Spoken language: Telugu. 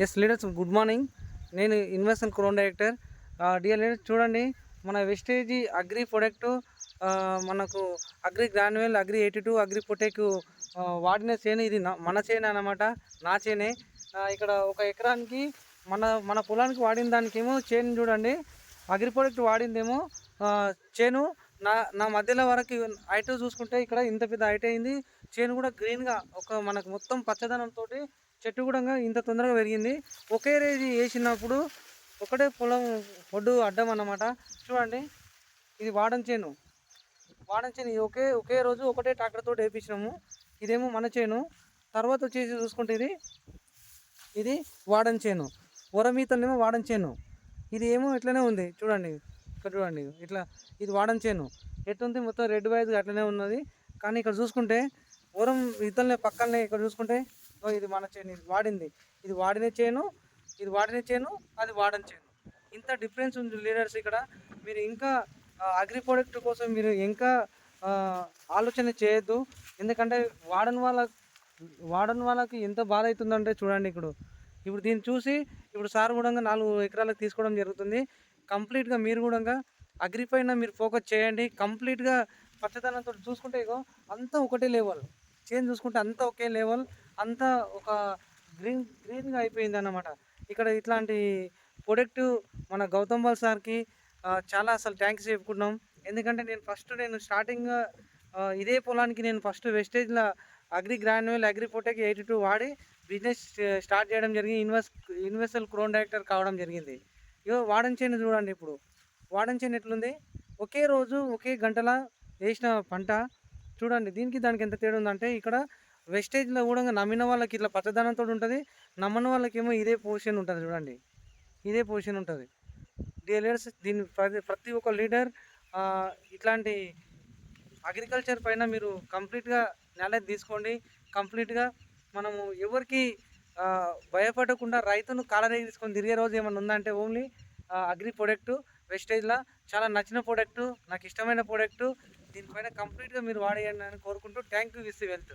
Yes leaders, good morning. నేను investment crown director. Dear leaders, చూడండి, మన వెస్టేజీ అగ్రి ప్రొడక్టు, మనకు అగ్రి గ్రాన్యువల్, అగ్రి 82, అగ్రి పొటెక్ వాడిన చేను ఇది. మన చేను అన్నమాట, నా చేనే. ఇక్కడ ఒక ఎకరానికి మన మన పొలానికి వాడిన దానికేమో చేను చూడండి, అగ్రి ప్రొడక్ట్ వాడిందేమో చేను నా మధ్యలో వరకు హైట్ చూసుకుంటే ఇక్కడ ఇంత పెద్ద హైట్ అయింది. చేను కూడా గ్రీన్గా ఒక మనకు మొత్తం పచ్చదనంతో చెట్టు కూడా ఇంత తొందరగా పెరిగింది. ఒకే రేజీ వేసినప్పుడు ఒకటే పొలం ఒడ్డు అడ్డం అన్నమాట. చూడండి, ఇది వాడని చేను. ఇది ఒకే రోజు ఒకటే ట్రాక్టర్తో వేయించినాము. ఇదేమో మన చేను. తర్వాత వచ్చేసి చూసుకుంటే ఇది వాడని చేను. ఉరమీతనేమో వాడని చేను. ఇది ఏమో ఇట్లనే ఉంది. చూడండి, ఇక్కడ చూడండి, ఇట్లా ఇది వాడని చేను ఎట్లుంది, మొత్తం రెడ్ వైజ్ అట్లనే ఉన్నది. కానీ ఇక్కడ చూసుకుంటే ఉరం ఇతలనే పక్కనే ఇక్కడ చూసుకుంటే ఇది మన చేను, ఇది వాడింది, ఇది వాడిన చేను, ఇది వాడిన చేను, అది వాడని చేను. ఇంత డిఫరెన్స్ ఉంది లీడర్స్. ఇక్కడ మీరు ఇంకా అగ్రి ప్రోడక్ట్ కోసం మీరు ఇంకా ఆలోచన చేయొద్దు. ఎందుకంటే వాడని వాళ్ళకి ఎంత బాధ అవుతుందంటే చూడండి. ఇప్పుడు దీన్ని చూసి ఇప్పుడు సార్ కూడా 4 ఎకరాలకు తీసుకోవడం జరుగుతుంది. కంప్లీట్గా మీరు కూడా అగ్రి పైన మీరు ఫోకస్ చేయండి. కంప్లీట్గా పచ్చదనంతో చూసుకుంటే అంతా ఒకటే లెవెల్. చేంజ్ చూసుకుంటే అంతా ఒకే లెవెల్, అంతా ఒక గ్రీన్గా అయిపోయింది అన్నమాట. ఇక్కడ ఇట్లాంటి ప్రొడక్ట్ మన గౌతమ్ బాల్ సార్కి చాలా అసలు థ్యాంక్స్ చెప్పుకున్నాం. ఎందుకంటే నేను స్టార్టింగ్ ఇదే పొలానికి నేను ఫస్ట్ వెస్టేజ్లో అగ్రి గ్రాన్యువల్, అగ్రి పొటెక్ 82 వాడి బిజినెస్ స్టార్ట్ చేయడం జరిగింది. యూనివర్సల్ క్రోన్ డైరెక్టర్ కావడం జరిగింది. వాడని చేను చూడండి. ఇప్పుడు వాడని చేను ఎట్లుంది, ఒకే రోజు ఒకే గంటల వేసిన పంట. చూడండి, దానికి ఎంత తేడా ఉందంటే ఇక్కడ వెస్టేజ్లో కూడా నమ్మిన వాళ్ళకి ఇట్లా పచ్చదనంతో ఉంటుంది, నమ్మని వాళ్ళకేమో ఇదే పొజిషన్ ఉంటుంది. చూడండి, ఇదే పొజిషన్ ఉంటుంది. డియర్ లీడర్స్, ప్రతి ఒక్క లీడర్ ఇట్లాంటి అగ్రికల్చర్ పైన మీరు కంప్లీట్గా నాలెడ్జ్ తీసుకోండి. కంప్లీట్గా మనము ఎవరికి భయపడకుండా రైతును కాలరేగి తీసుకొని తిరిగే రోజు ఏమైనా ఉందంటే ఓన్లీ అగ్రి ప్రొడక్టు వెస్టేజ్లో చాలా నచ్చిన ప్రోడక్టు, నాకు ఇష్టమైన ప్రోడక్టు. దీనిపైన కంప్లీట్గా మీరు వాడేయండి అని కోరుకుంటూ థ్యాంక్ యూ. విస్ వెల్త్.